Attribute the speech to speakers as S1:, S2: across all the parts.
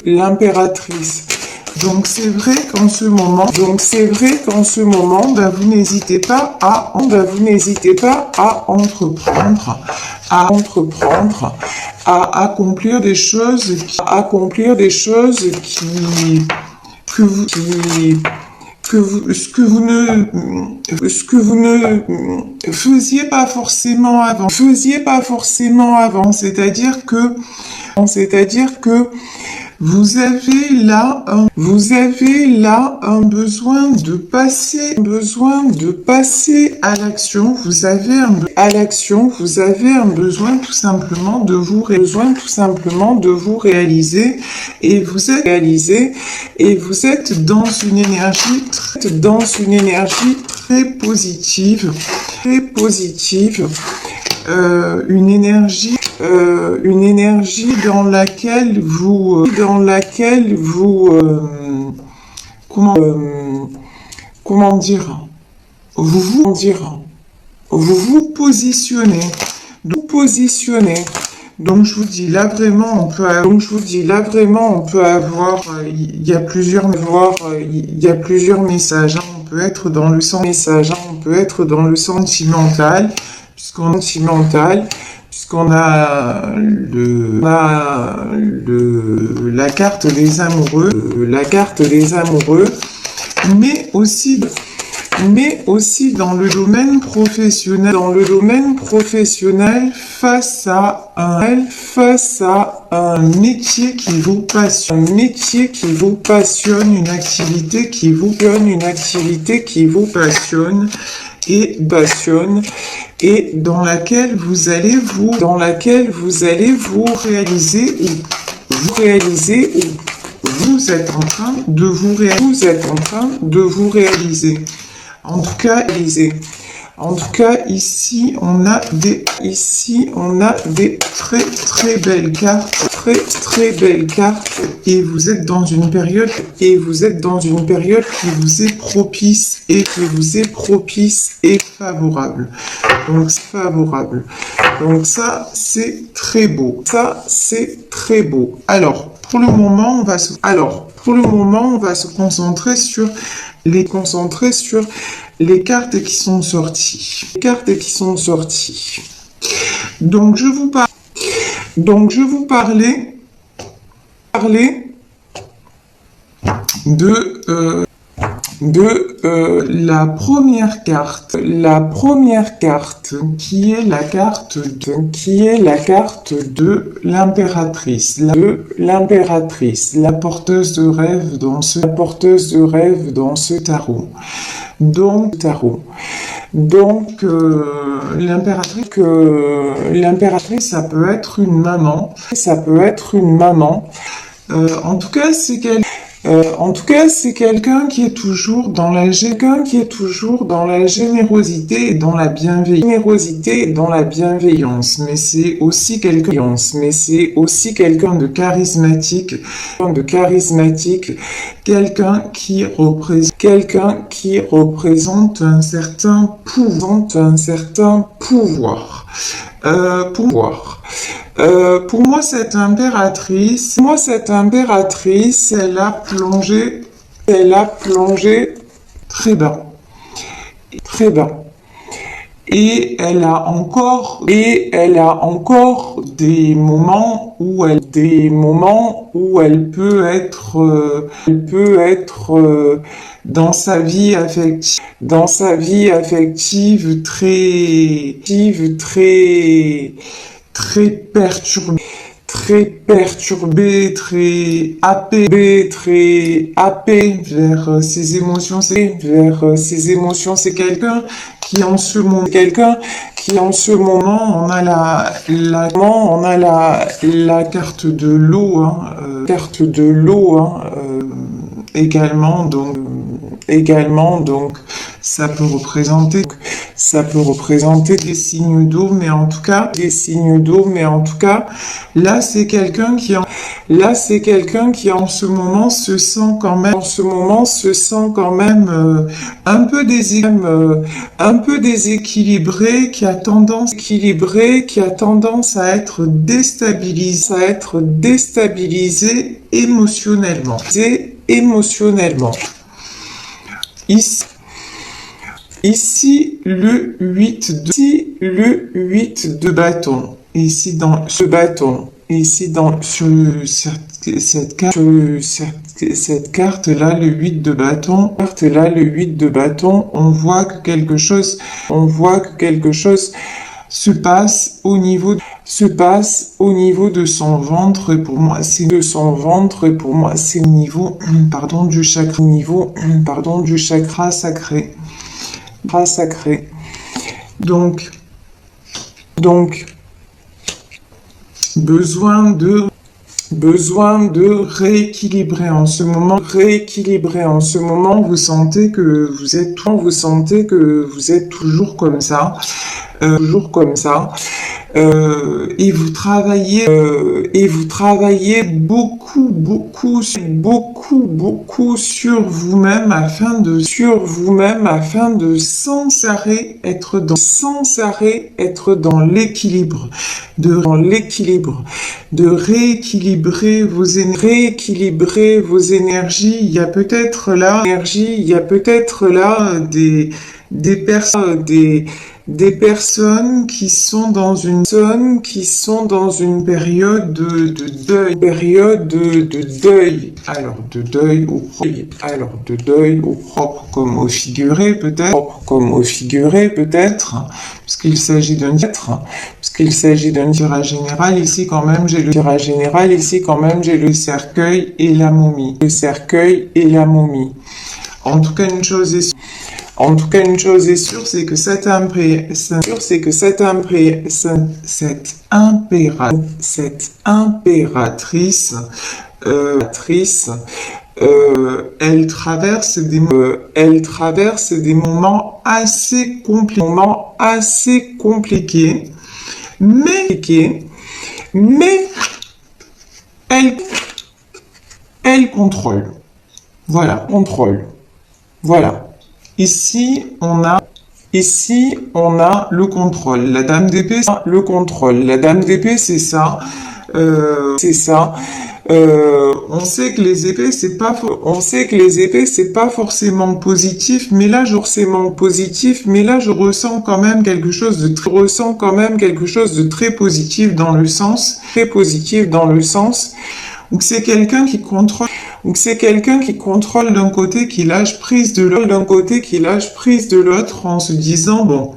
S1: l'impératrice. Donc c'est vrai qu'en ce moment, vous n'hésitez pas à entreprendre, à accomplir des choses, ce que vous ne faisiez pas forcément avant, c'est-à-dire que vous avez là un besoin de passer à l'action. Vous avez un besoin tout simplement de vous réaliser et vous êtes dans une énergie très positive, une énergie dans laquelle vous comment dire, vous vous positionnez. Donc je vous dis là vraiment on peut avoir il y a plusieurs messages, hein. On peut être dans le sentimental puisqu'on a la carte des amoureux, mais aussi dans le domaine professionnel, face à un métier qui vous passionne, une activité qui vous passionne et dans laquelle vous allez vous réaliser ou vous êtes en train de vous réaliser. En tout cas, ici, on a des très belles cartes, et vous êtes dans une période qui vous est propice et favorable. Donc ça, c'est très beau. Alors, pour le moment, on va se concentrer sur les cartes qui sont sorties. Donc je vous parlais de la première carte, qui est la carte de l'impératrice, la porteuse de rêve dans ce tarot. Donc l'impératrice, ça peut être une maman. En tout cas, c'est quelqu'un qui est toujours dans la générosité et dans la bienveillance. Mais c'est aussi quelqu'un de charismatique, quelqu'un qui représente un certain pouvoir. Pour moi, cette impératrice, elle a plongé très bas. Et elle a encore des moments où elle peut être dans sa vie affective très perturbée, très happée vers ses émotions. C'est quelqu'un qui en ce moment, on a la carte de l'eau, également, donc ça peut représenter Ça peut représenter des signes d'eau, mais en tout cas, là, c'est quelqu'un qui en ce moment se sent quand même, un peu déséquilibré, qui a tendance à être déstabilisé émotionnellement. Ici, le 8 de bâton. Ici, dans ce bâton. Ici, sur cette carte-là, le 8 de bâton, on voit que quelque chose se passe au niveau de son ventre. Et pour moi, c'est au niveau, du chakra sacré. Donc, besoin de rééquilibrer en ce moment. Vous sentez que vous êtes toujours comme ça. Et vous travaillez beaucoup sur vous-même afin de sans arrêt être dans l'équilibre, de rééquilibrer vos énergies. Il y a peut-être là des personnes qui sont dans une période de deuil. Alors de deuil au propre comme au figuré peut-être, parce qu'il s'agit d'un tirage général. Ici quand même j'ai le cercueil et la momie. En tout cas, une chose est sûre, c'est que cette impératrice, elle traverse des moments assez compliqués, mais elle contrôle. Voilà. Ici, on a le contrôle. La dame d'épée, c'est ça. On sait que les épées, c'est pas forcément positif, mais là, je ressens quand même quelque chose de très positif dans le sens, où c'est quelqu'un qui contrôle. Donc c'est quelqu'un qui contrôle d'un côté, qui lâche prise de l'autre, en se disant bon,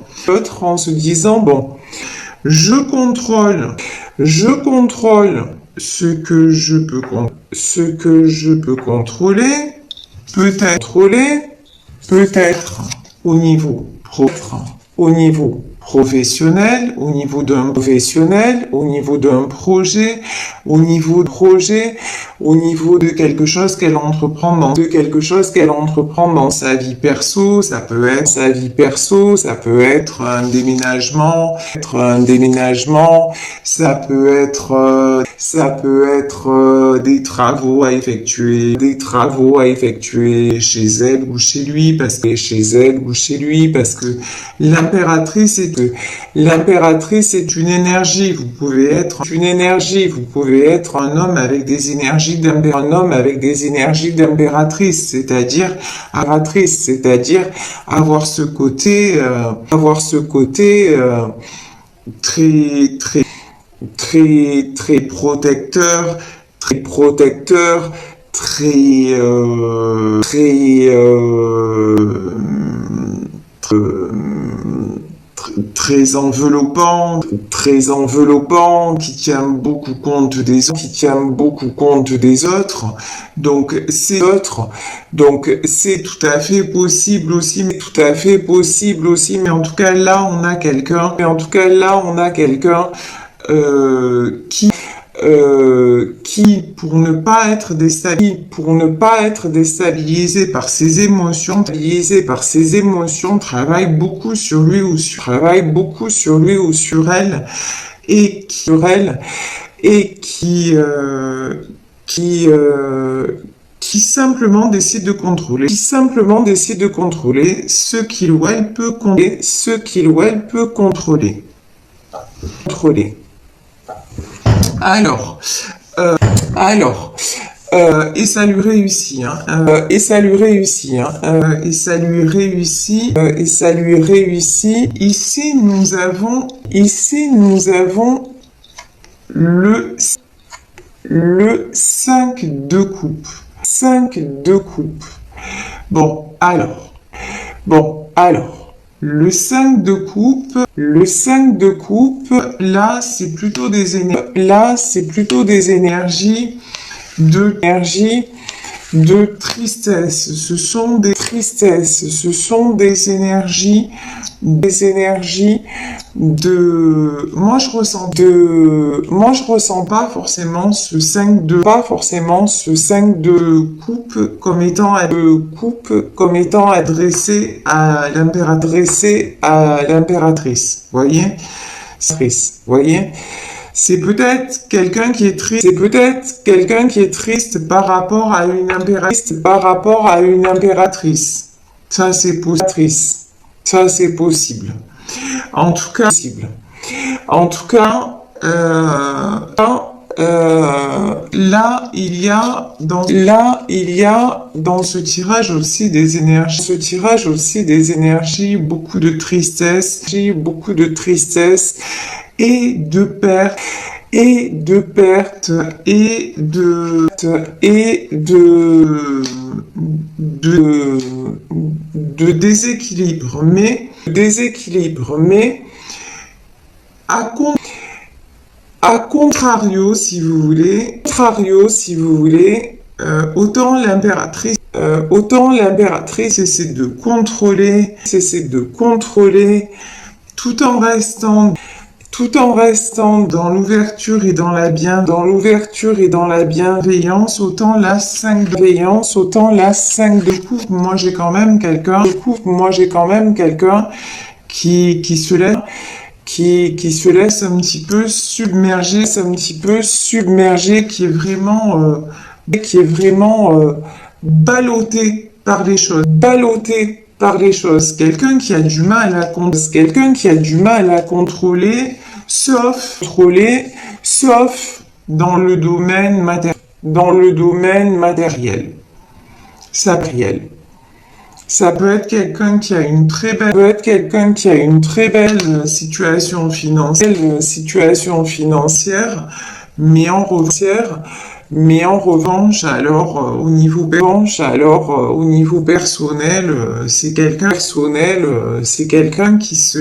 S1: je contrôle ce que je peux contrôler, peut-être au niveau professionnel, au niveau d'un projet, au niveau de quelque chose qu'elle entreprend dans sa vie perso. Ça peut être un déménagement, ça peut être des travaux à effectuer chez elle ou chez lui, parce que l'impératrice est une énergie. Vous pouvez être un homme avec des énergies d'impératrice, c'est-à-dire avoir ce côté très protecteur, très enveloppant, qui tient beaucoup compte des autres. Donc c'est tout à fait possible aussi, mais en tout cas là on a quelqu'un qui, pour ne pas être déstabilisé par ses émotions, travaille beaucoup sur lui ou sur elle, et qui simplement décide de contrôler, ce qu'il ou elle peut contrôler, Alors, et ça lui réussit, Ici, nous avons le 5 de coupe. Bon, alors, le 5 de coupe, là, c'est plutôt des énergies de tristesse. Ce sont des énergies de, moi je ressens pas forcément ce 5 de coupe comme étant adressé à l'impératrice. Voyez? C'est peut-être quelqu'un qui est triste par rapport à une impératrice. Ça, c'est possible. En tout cas, là, il y a dans ce tirage aussi des énergies, beaucoup de tristesse, et de perte, et de déséquilibre, mais à contrario, si vous voulez, autant l'impératrice essaie de contrôler, tout en restant dans l'ouverture et dans la bienveillance, autant la 5 de coupe, moi j'ai quand même quelqu'un qui se laisse un petit peu submerger, qui est vraiment ballotté par les choses, quelqu'un qui a du mal à contrôler, sauf dans le domaine matériel. Ça peut être quelqu'un qui a une très belle situation financière, mais en revanche, alors au niveau personnel, c'est quelqu'un qui se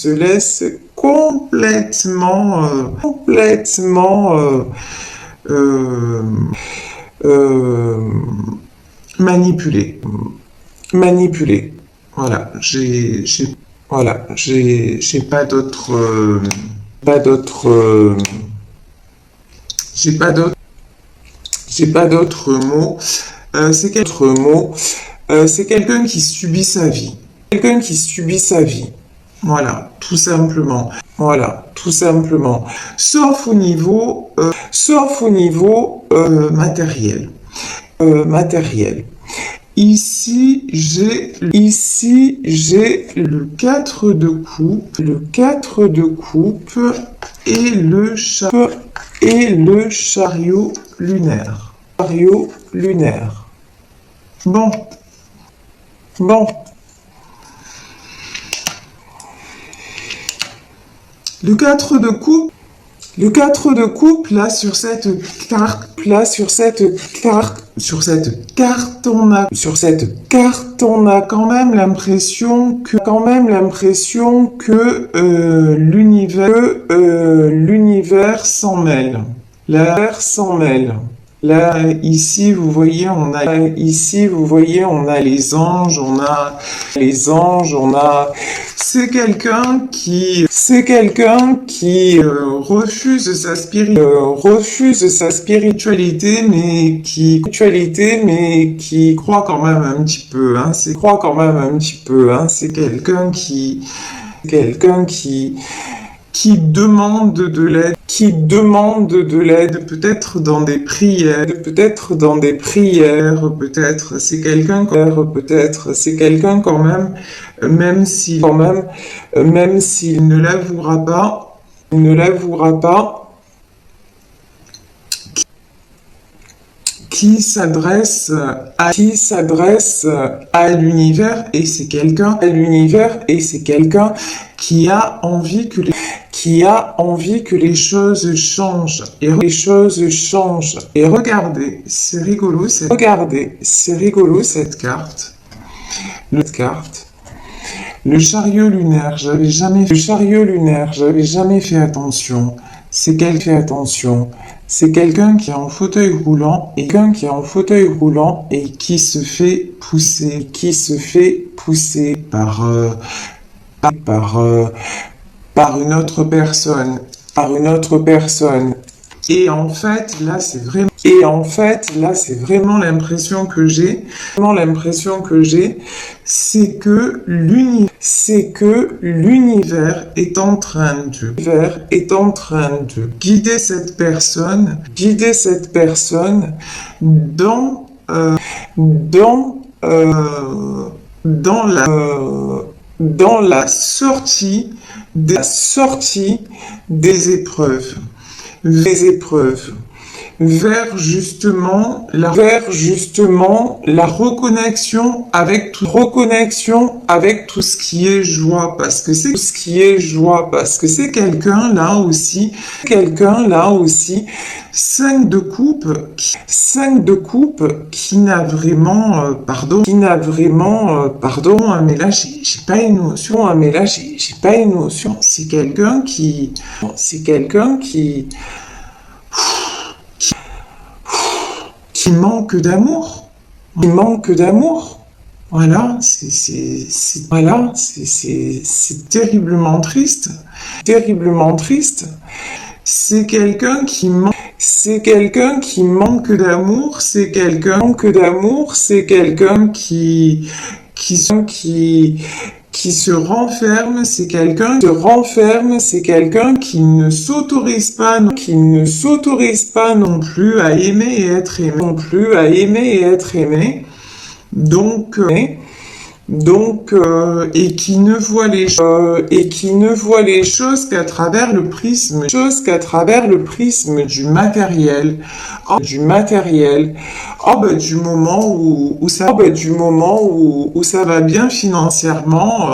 S1: laisse complètement manipuler. Voilà, j'ai pas d'autres mots. C'est quelqu'un qui subit sa vie. Voilà, tout simplement. Sauf au niveau matériel. Ici, j'ai le 4 de coupe, et le chariot lunaire. Bon. Le 4 de coupe, là, sur cette carte, on a quand même l'impression que l'univers s'en mêle. Là, ici, vous voyez, on a les anges, c'est quelqu'un qui refuse sa spiritualité, mais qui croit quand même un petit peu, hein. C'est quelqu'un qui demande de l'aide, peut-être dans des prières, c'est quelqu'un quand même, même s'il ne l'avouera pas, qui s'adresse à l'univers, et c'est quelqu'un qui a envie que les choses changent. Et regardez, c'est rigolo cette carte. Le chariot lunaire, j'avais jamais fait attention. C'est quelqu'un qui est en fauteuil roulant et qui se fait pousser par une autre personne. Et en fait, là, c'est vraiment l'impression que j'ai, c'est que l'univers est en train de guider cette personne dans la sortie des épreuves, vers justement la reconnexion avec tout ce qui est joie, parce que c'est quelqu'un là aussi, 5 de coupe qui n'a vraiment pardon, hein, mais là j'ai pas une notion, c'est quelqu'un qui manque d'amour. Voilà, c'est terriblement triste. C'est quelqu'un qui manque d'amour, c'est quelqu'un qui se renferme, c'est quelqu'un qui ne s'autorise pas non plus à aimer et être aimé, donc et qui ne voit les choses qu'à travers le prisme du matériel. Du moment où ça va bien financièrement,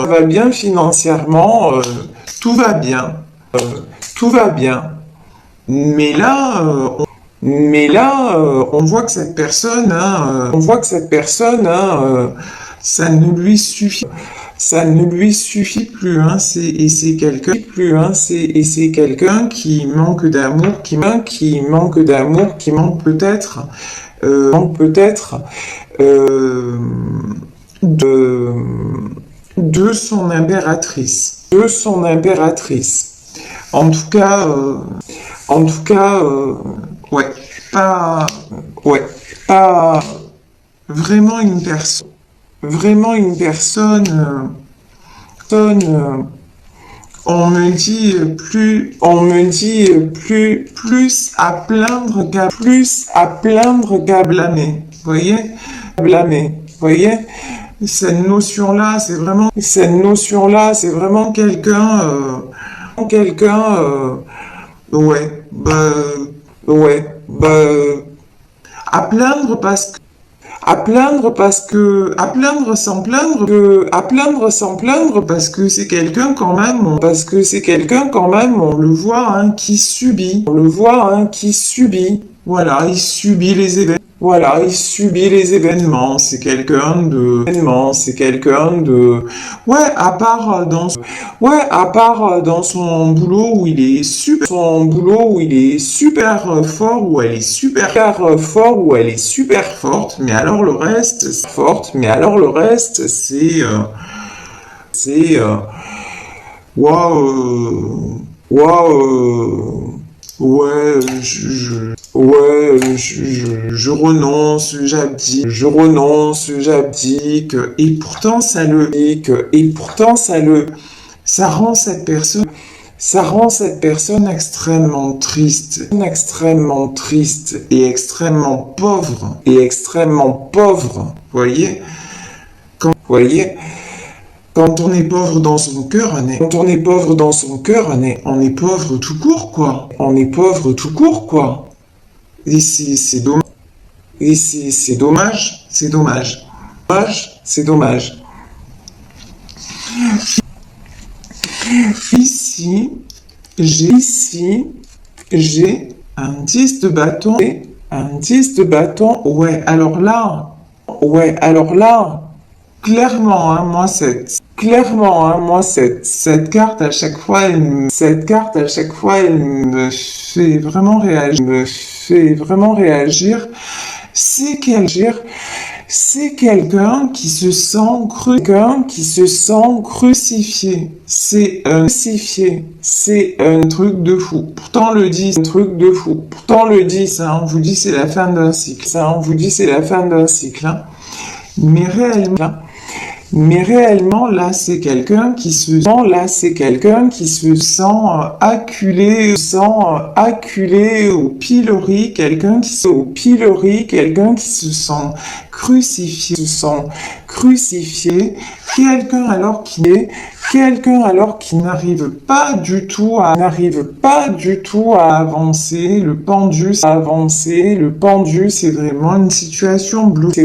S1: tout va bien. Mais là, on voit que cette personne, ça ne lui suffit plus, hein. C'est quelqu'un qui manque d'amour, qui manque peut-être de son impératrice, En tout cas, pas vraiment une personne, on me dit plus à plaindre qu'à blâmer. Vous voyez? Cette notion-là, c'est vraiment quelqu'un, à plaindre sans plaindre parce que c'est quelqu'un quand même, on le voit, hein, qui subit. Voilà, il subit les événements. Voilà, il subit les événements. C'est quelqu'un de, ouais, à part dans son boulot où il est super fort, où elle est super fort, où elle est super forte. Mais alors le reste, c'est, waouh, waouh. Ouais, je renonce, j'abdique, et pourtant ça rend cette personne extrêmement triste, et extrêmement pauvre, voyez, quand on est pauvre dans son cœur, on est pauvre tout court, quoi. Et c'est dommage. Et c'est dommage. Ici, j'ai un 10 de bâton. Ouais, alors là, clairement, hein, moi, cette carte, à chaque fois, elle me fait vraiment réagir. C'est quelqu'un qui se sent crucifié. C'est un truc de fou. Pourtant, le 10, hein, on vous dit c'est la fin d'un cycle. Hein. Mais réellement, là, c'est quelqu'un qui se sent acculé au pilori, quelqu'un qui se sent crucifié, quelqu'un alors qui n'arrive pas du tout à avancer, le pendu, c'est vraiment une situation bloquée.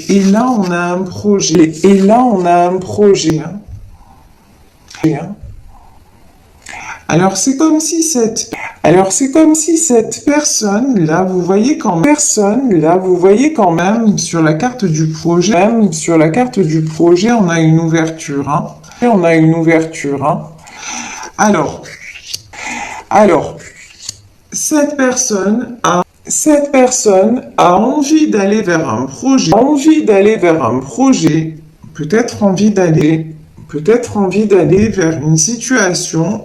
S1: Et là on a un projet. Hein. Alors c'est comme si cette personne là, vous voyez quand même sur la carte du projet, on a une ouverture. Hein. Alors, cette personne a envie d'aller vers un projet, peut-être envie d'aller vers une situation,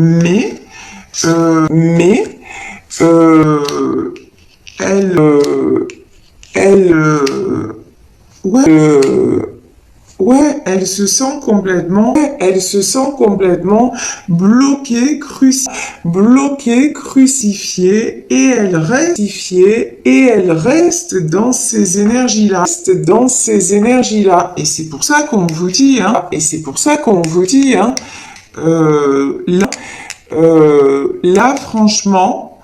S1: mais elle se sent complètement bloquée, crucifiée, et elle reste dans ces énergies-là, Et c'est pour ça qu'on vous dit, hein, là, franchement,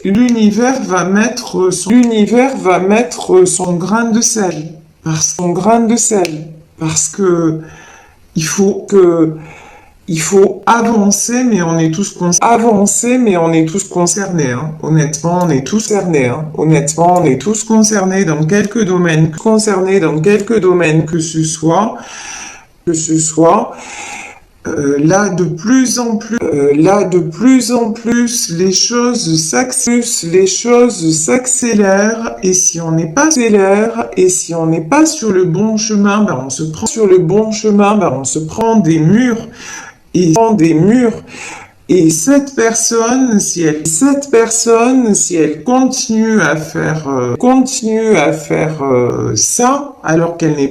S1: l'univers va mettre son grain de sel, parce que il faut avancer, mais on est tous concernés. Hein. Honnêtement, on est tous concernés dans quelques domaines, que ce soit. Là, de plus en plus, les choses s'accélèrent, et si on n'est pas sur le bon chemin, on se prend des murs, et cette personne, si elle continue à faire ça, alors qu'elle n'est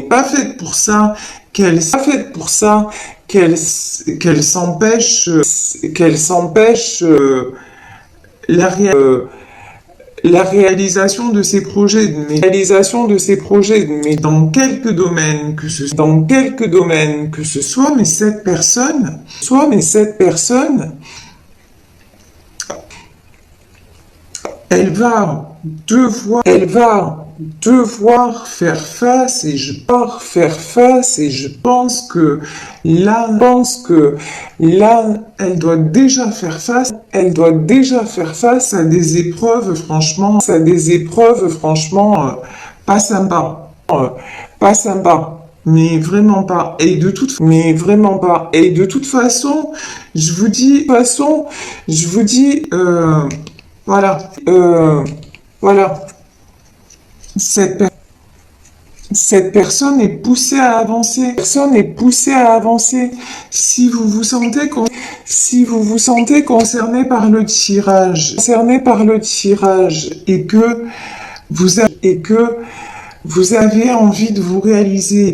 S1: pas faite pour ça, qu'elle s'empêche la réalisation de ses projets, mais dans quelques domaines que ce soit, mais cette personne, elle va devoir faire face et je pense que là, elle doit déjà faire face, à des épreuves, franchement, pas sympa, pas sympa. Mais vraiment pas. Et de toute façon, voilà, voilà. Cette, cette personne est poussée à avancer. Si vous vous sentez concerné par le tirage, et que vous avez envie de vous réaliser,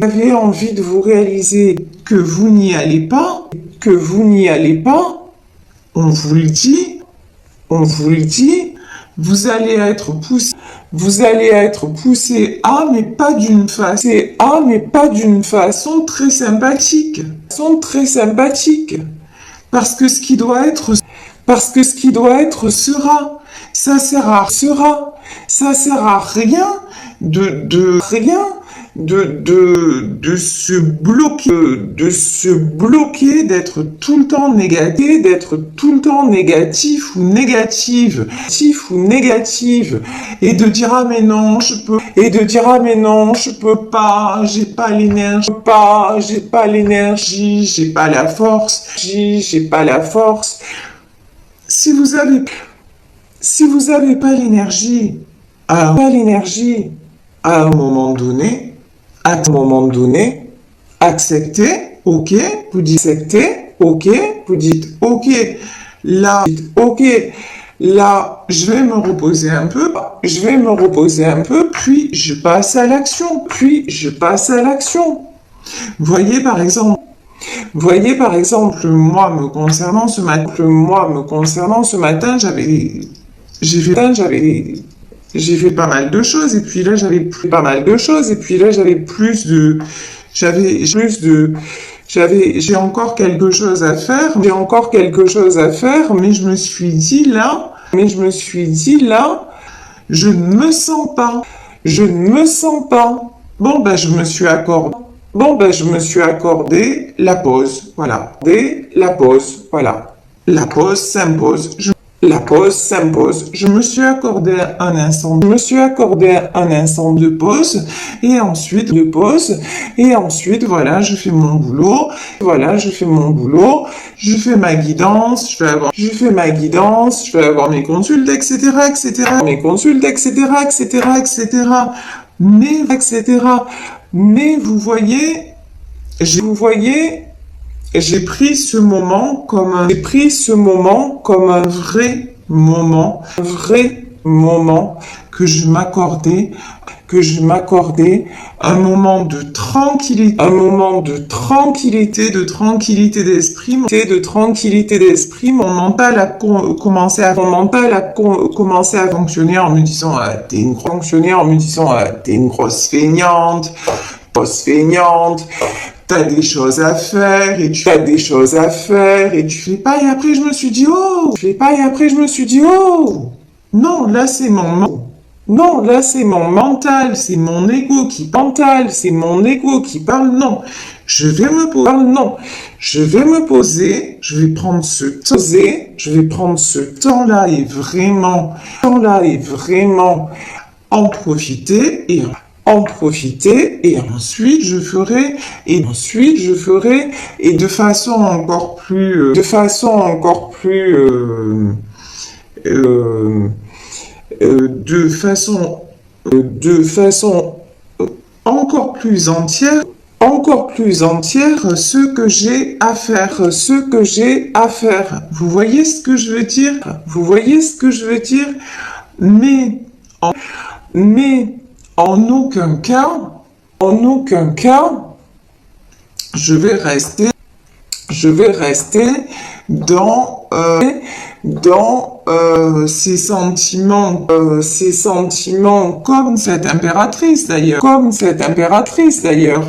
S1: que vous n'y allez pas, on vous le dit, vous allez être poussé, mais pas d'une façon très sympathique, parce que ce qui doit être sera, ça sert à rien de se bloquer, d'être tout le temps négatif ou négative, et de dire ah mais non je peux pas, j'ai pas l'énergie, j'ai pas la force. Si vous avez pas l'énergie, à un moment donné, acceptez, ok, vous dites ok, là, je vais me reposer un peu, puis je passe à l'action, Voyez par exemple, moi me concernant ce matin, j'ai fait pas mal de choses, et puis là j'avais j'ai encore quelque chose à faire, mais je me suis dit là, je ne me sens pas. Bon, ben, je me suis accordé la pause, voilà. La pause s'impose. Je me suis accordé un instant de pause, et ensuite, voilà, je fais mon boulot, je fais ma guidance, je vais avoir mes consultes, etc. Mais vous voyez, j'ai pris ce moment comme un vrai moment que je m'accordais, un moment de tranquillité, mon mental a commencé à fonctionner en me disant, t'es une grosse feignante, t'as des choses à faire, et tu fais pas, et après je me suis dit, oh, non, là c'est mon mental, c'est mon ego qui parle, non, je vais me poser, je vais prendre ce temps-là et vraiment en profiter, et ensuite je ferai, et de façon encore plus encore plus entière, ce que j'ai à faire. Vous voyez ce que je veux dire? Mais en aucun cas, je vais rester dans ces sentiments comme cette impératrice d'ailleurs,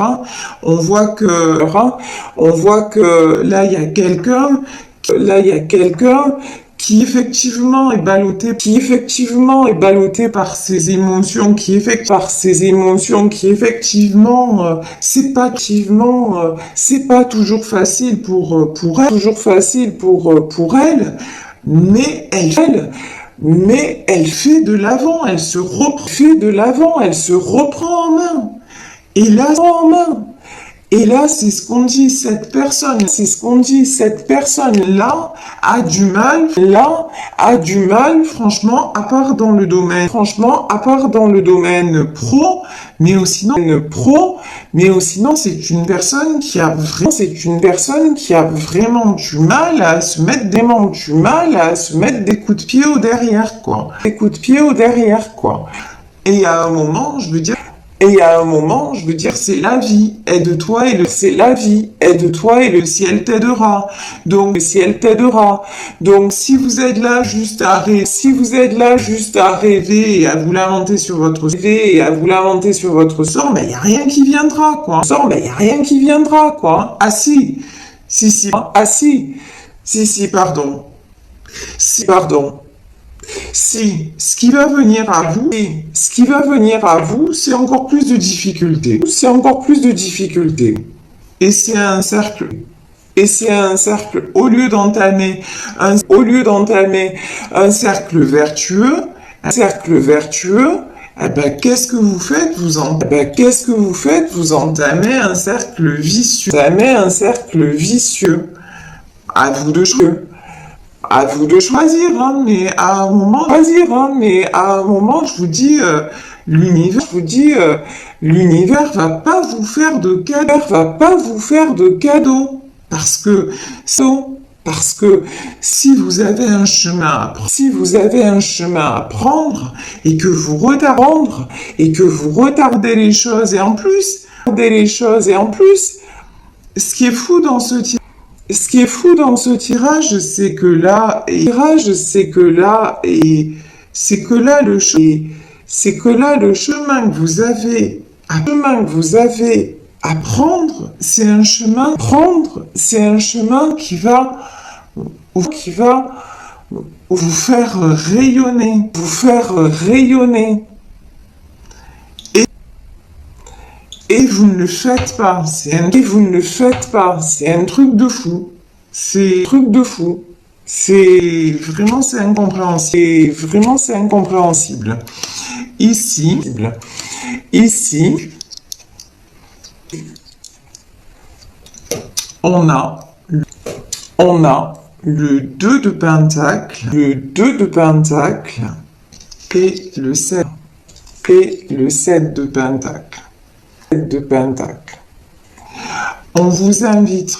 S1: hein. On voit que là il y a quelqu'un qui effectivement est ballotté, par ses émotions, qui effectivement, c'est pas toujours facile pour elle, mais elle fait de l'avant, elle se reprend en main. Et là, c'est ce qu'on dit, cette personne-là a du mal, franchement, à part dans le domaine pro, mais aussi non, c'est une personne qui a vraiment du mal à se mettre des coups de pied au derrière, quoi. Et à un moment, je veux dire, c'est la vie, aide-toi et le ciel t'aidera. Donc, si vous êtes là juste à rêver et à vous lamenter sur votre sort, mais il y a rien qui viendra, quoi. Ah si, pardon. Si, ce qui va venir à vous, c'est encore plus de difficultés. Et c'est un cercle. Au lieu d'entamer un cercle vertueux, eh ben, qu'est-ce que vous faites? Vous entamez un cercle vicieux. À vous de choisir, mais à un moment, je vous dis, l'univers va pas vous faire de cadeaux, parce que si vous avez un chemin à prendre, et que vous retardez les choses, et en plus, ce qui est fou dans ce tirage, c'est que là, le chemin que vous avez à prendre, c'est un chemin qui va vous faire rayonner, Et vous ne le faites pas. C'est un truc de fou. C'est incompréhensible. Ici, on a le 2 de pentacle, et le 7 de pentacle. On vous invite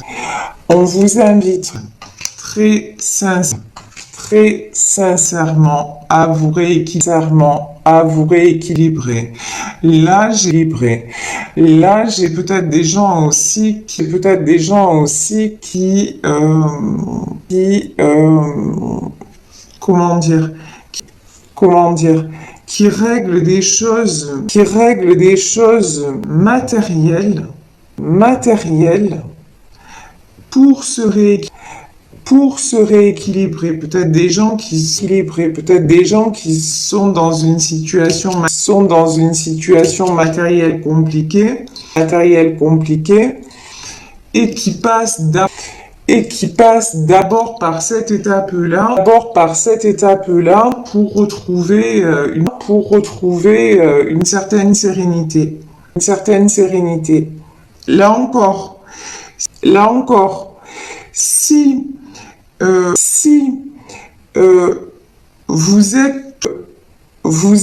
S1: très sincèrement à vous rééquilibrer. Là, j'ai peut-être des gens aussi qui qui règlent des choses matérielles pour se rééquilibrer. Peut-être des gens qui sont dans une situation matérielle compliquée, et qui passent d'abord par cette étape-là, pour retrouver une certaine sérénité. Là encore, si vous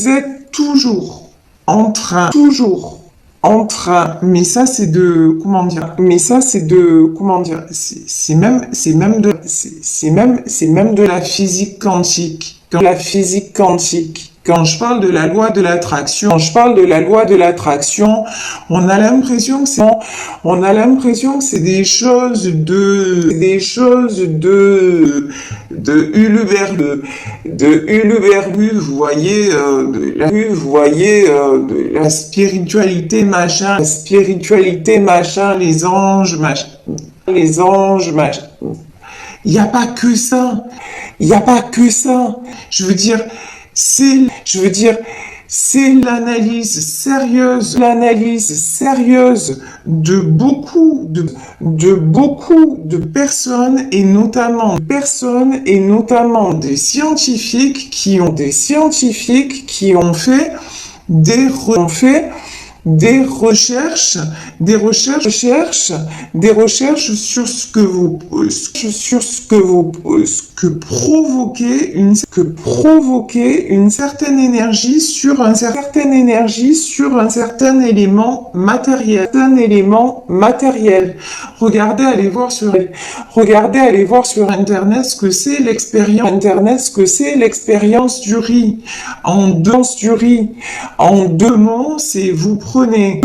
S1: êtes toujours en train, mais ça c'est de, c'est même de la physique quantique. Quand je parle de la loi de l'attraction, on a l'impression que c'est des choses de Huluberlu, vous voyez, la spiritualité machin, les anges machin. Il n'y a pas que ça. Il n'y a pas que ça. Je veux dire, c'est l'analyse sérieuse de beaucoup de personnes et notamment des scientifiques qui ont fait des recherches sur ce que provoquait une certaine énergie sur un certain élément matériel, Regardez, allez voir sur Internet ce que c'est l'expérience du riz. En deux mots, c'est vous prenez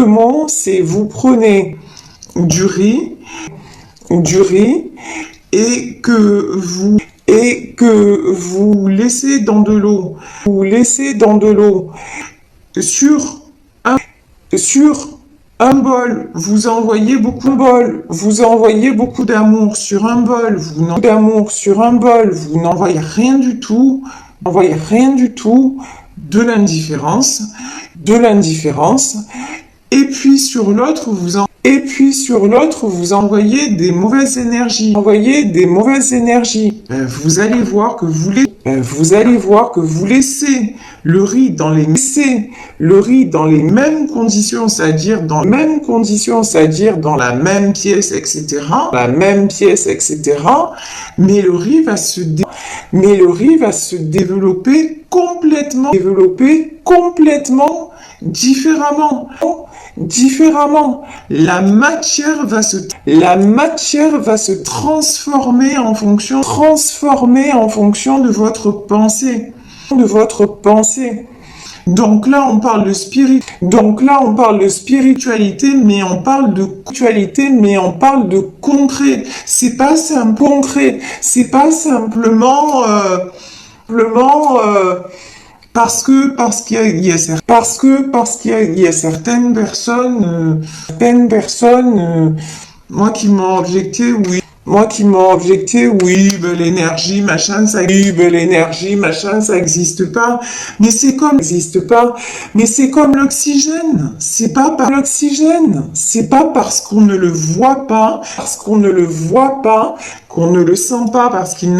S1: du riz et que vous laissez dans de l'eau. Sur un bol, vous envoyez beaucoup d'amour sur un bol, vous n'envoyez rien du tout, de l'indifférence, et puis sur l'autre, vous envoyez des mauvaises énergies. Vous allez voir que vous laissez le riz dans les mêmes conditions, c'est-à-dire dans la même pièce, etc. Mais le riz va se développer complètement différemment. La matière va se transformer en fonction de votre pensée. Donc là, on parle de spiritualité, mais on parle de concret. C'est pas simplement parce qu'il y a certaines personnes, moi qui m'ont objecté, oui, l'énergie, machin, ça existe pas. Mais c'est comme l'oxygène. C'est pas parce qu'on ne le voit pas, qu'on ne le sent pas parce qu'il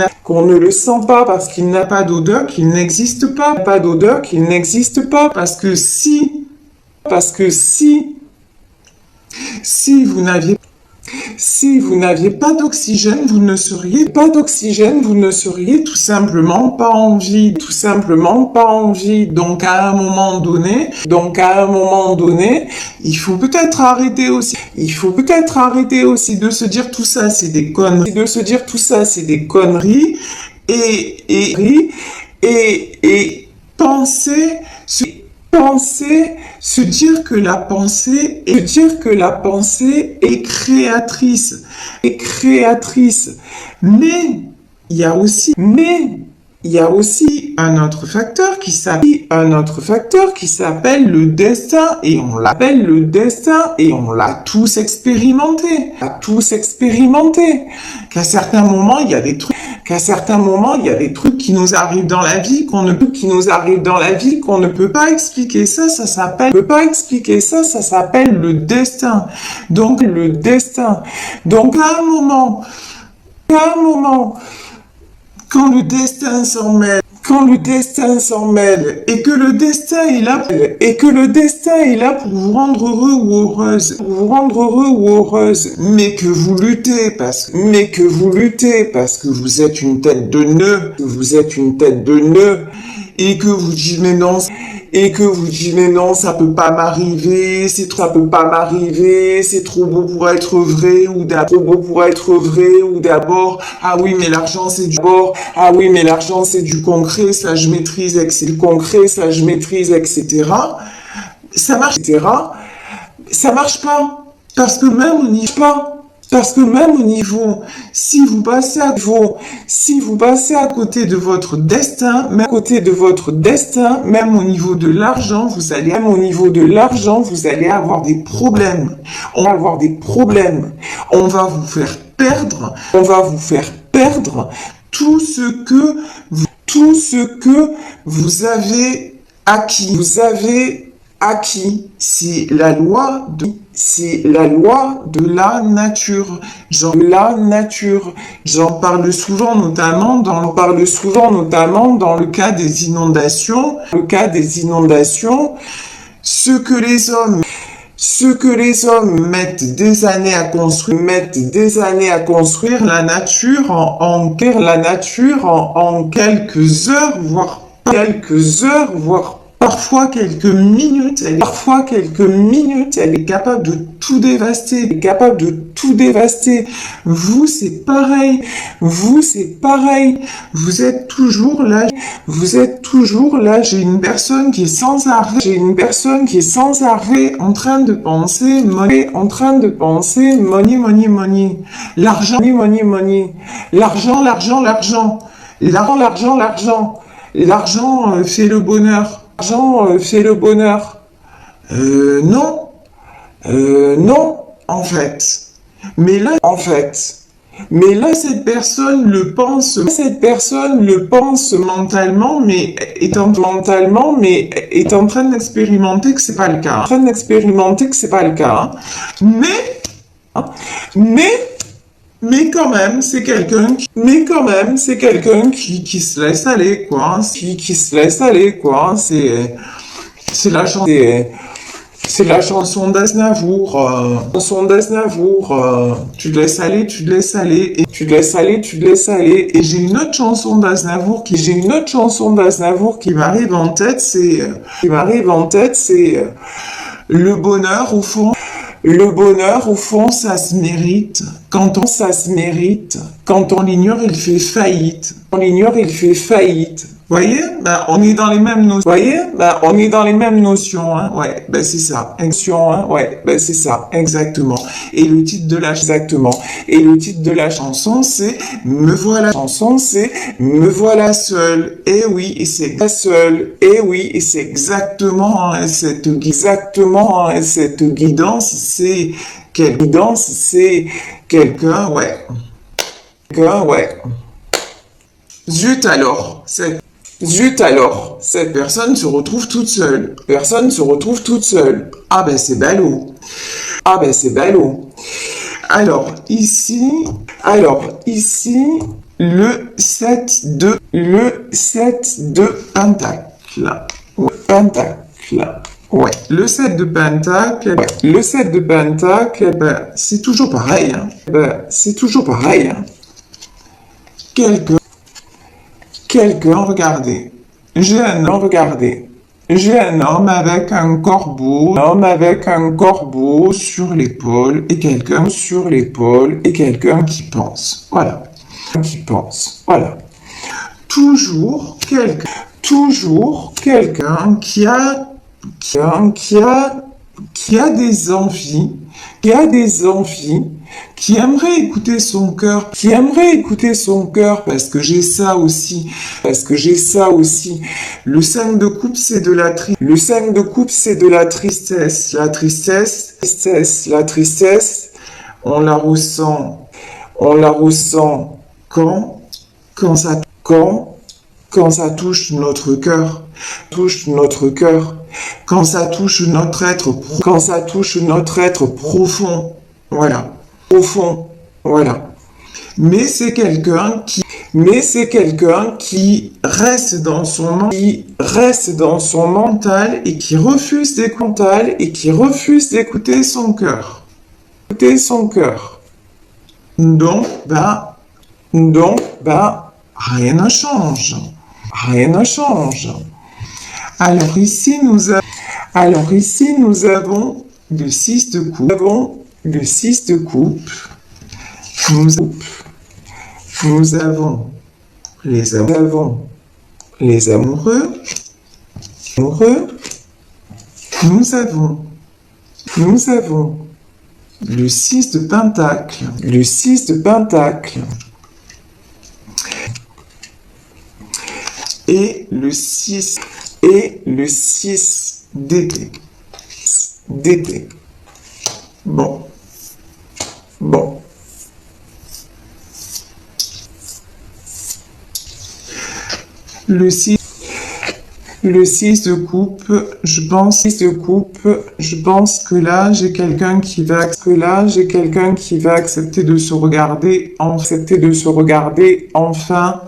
S1: n'a pas d'odeur, qu'il n'existe pas. Parce que si vous n'aviez pas d'oxygène, vous ne seriez tout simplement pas en vie. Donc à un moment donné, il faut peut-être arrêter aussi de se dire tout ça, c'est des conneries, et penser, se dire que la pensée est créatrice. Mais il y a aussi un autre facteur qui s'appelle le destin, et on l'a tous expérimenté. Qu'à certains moments, il y a des trucs qui nous arrivent dans la vie qu'on ne peut pas expliquer. Ça s'appelle le destin. Donc à un moment, quand le destin s'en mêle, et que le destin est là pour vous rendre heureux ou heureuse, mais que vous luttez parce que vous êtes une tête de nœud, et que vous dites mais non, ça peut pas m'arriver, c'est trop beau pour être vrai, ou d'abord, ah oui, mais l'argent c'est du concret, ça je maîtrise, etc. Ça marche pas, parce que même au niveau, si vous passez à côté de votre destin, même au niveau de l'argent, vous allez avoir des problèmes. On va vous faire perdre perdre tout ce que vous avez acquis. Vous avez acquis. C'est la loi de la nature. J'en parle souvent notamment dans le cas des inondations. Ce que les hommes mettent des années à construire, la nature en quelques heures, voire parfois quelques minutes, elle est capable de tout dévaster, Vous, c'est pareil. Vous êtes toujours là. J'ai une personne qui est sans arrêt, en train de penser money. L'argent. L'argent fait le bonheur. Non, en fait. Mais là, cette personne le pense mentalement, mais est en train d'expérimenter que c'est pas le cas. Mais quand même, c'est quelqu'un qui se laisse aller, quoi. C'est la chanson d'Aznavour. Tu te laisses aller, Et j'ai une autre chanson d'Aznavour qui m'arrive en tête, c'est le bonheur au fond, ça se mérite. Quand on l'ignore, il fait faillite. Voyez? On est dans les mêmes notions. Hein? Ouais, c'est ça. C'est ça. Exactement. Et le titre de la chanson, c'est Me voilà seul. Et oui, et c'est exactement cette guidance, c'est quelqu'un, ouais. Zut alors, cette personne se retrouve toute seule. Ah ben c'est ballot. Alors ici, le 7 de pentacle. Ouais, le 7 de pentacle, c'est toujours pareil. Quelqu'un, regardez. J'ai un homme avec un corbeau sur l'épaule et quelqu'un qui pense. Voilà. Toujours quelqu'un qui a des envies, qui aimerait écouter son cœur, parce que j'ai ça aussi. Le 5 de coupe, c'est de la tristesse. La tristesse, on la ressent quand ça touche notre cœur, quand ça touche notre être profond, voilà. Mais c'est quelqu'un qui reste dans son mental et qui refuse d'écouter son cœur. Donc, rien ne change. Alors ici, nous avons le 6 de coupe. Nous avons les amoureux. Nous avons le 6 de pentacle. Et le 6 d'épée. Bon. Le 6 Le 6 de coupe, je pense que là, j'ai quelqu'un qui va accepter de se regarder, enfin,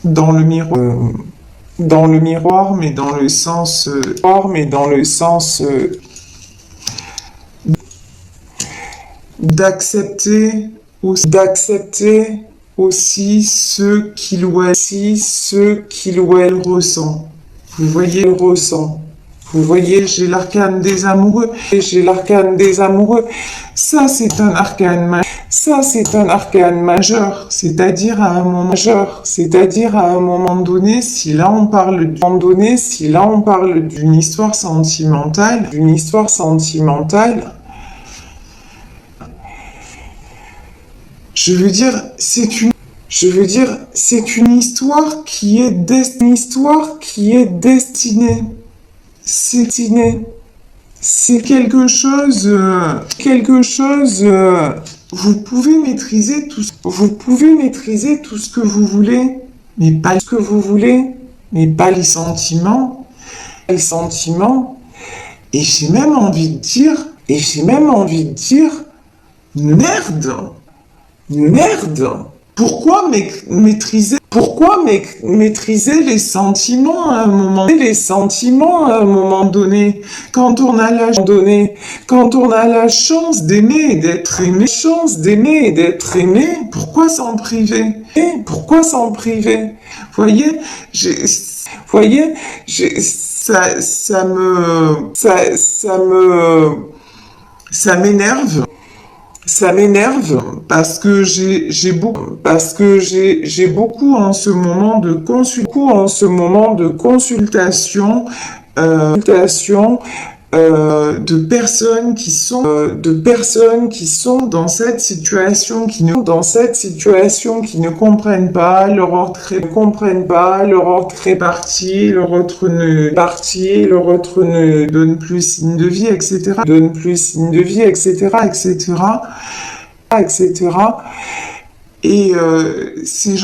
S1: dans le miroir, mais dans le sens, d'accepter aussi ce qu'il ou elle ressent. Vous voyez, Vous voyez, j'ai l'arcane des amoureux. Ça, c'est un arcane majeur. C'est-à-dire à un moment donné, si là on parle d'une histoire sentimentale, je veux dire, c'est une histoire qui est destinée. C'est quelque chose, vous pouvez maîtriser tout ce que vous voulez, mais pas les sentiments. Et j'ai même envie de dire, merde. Pourquoi maîtriser les sentiments à un moment donné, quand on a la chance d'aimer et d'être aimé, pourquoi s'en priver? Voyez, ça m'énerve parce que j'ai beaucoup en ce moment de consultation, de personnes qui sont dans cette situation, qui ne comprennent pas leur ordre réparti, leur autre ne donne plus signe de vie, etc. Et ces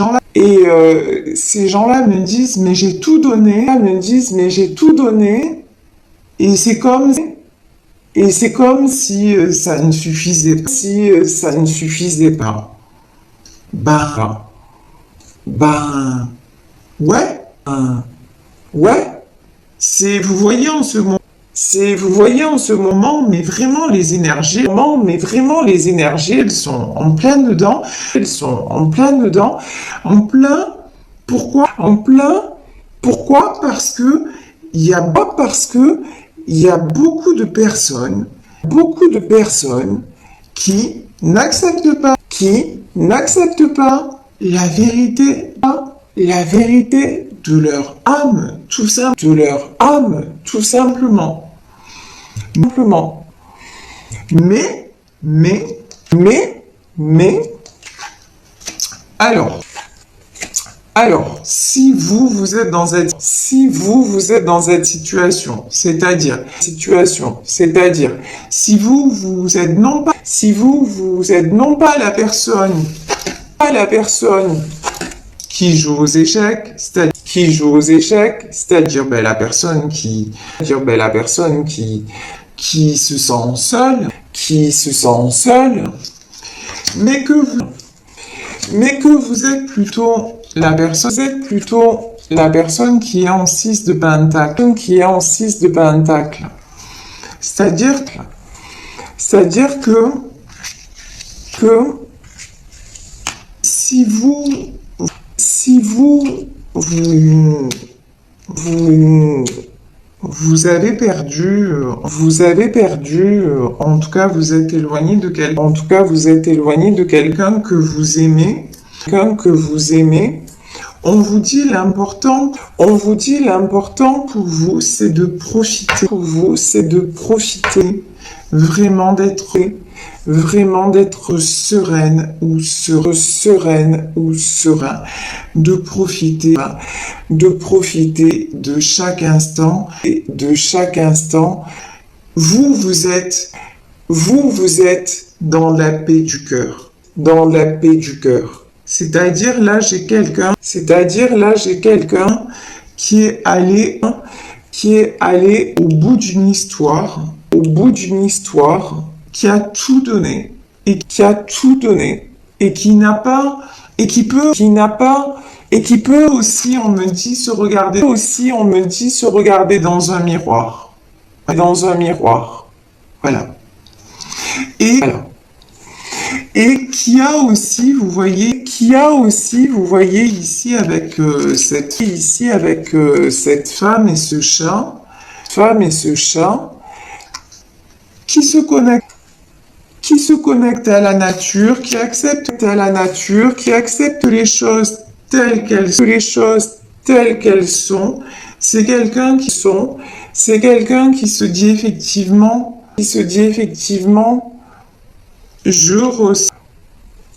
S1: gens-là me disent mais j'ai tout donné, et c'est comme si ça ne suffisait pas. Ouais. Vous voyez en ce moment, mais vraiment les énergies, elles sont en plein dedans. Pourquoi? Parce que il y a beaucoup de personnes qui n'acceptent pas la vérité de leur âme, tout simplement. Mais, alors, si vous êtes dans cette situation, c'est-à-dire, si vous êtes non pas la personne qui joue aux échecs, c'est-à-dire la personne qui se sent seule, mais que vous êtes plutôt la personne qui est en 6 de pentacle, c'est-à-dire que si vous avez perdu, en tout cas vous êtes éloigné de quelqu'un que vous aimez, on vous dit l'important pour vous, c'est de profiter, vraiment d'être sereine ou serein, de profiter de chaque instant, vous êtes dans la paix du cœur, C'est-à-dire là, j'ai quelqu'un qui est allé au bout d'une histoire, qui a tout donné, et qui n'a pas, et qui peut aussi, on me dit, se regarder dans un miroir. Voilà. Et qui a aussi, vous voyez ici avec cette femme et ce chat, qui se connecte à la nature, qui accepte les choses telles qu'elles sont. C'est quelqu'un qui se dit effectivement,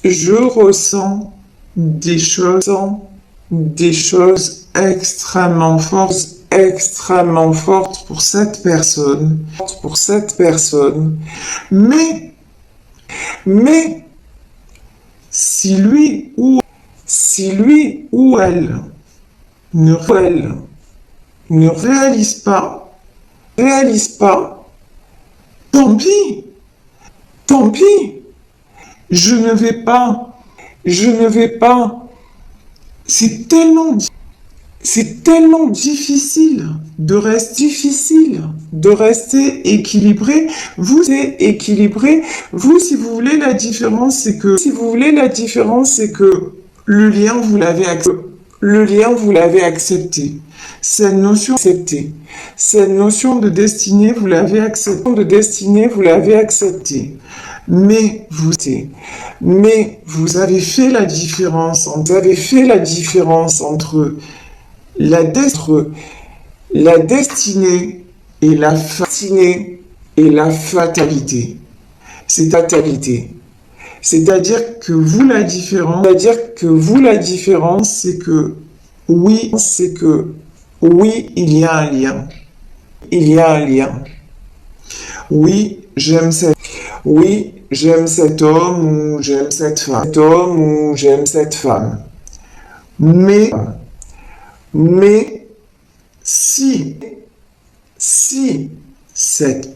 S1: je ressens des choses extrêmement fortes pour cette personne. Mais si lui ou elle ne réalise pas, tant pis. Je ne vais pas. C'est tellement difficile de rester équilibré. Vous, si vous voulez la différence, c'est que le lien, vous l'avez accepté. Cette notion de destinée, vous l'avez acceptée. Mais vous avez fait la différence entre la destinée et la fatalité. C'est-à-dire que vous, la différence, c'est que oui, il y a un lien. Oui, j'aime cet homme ou j'aime cette femme. Mais si cette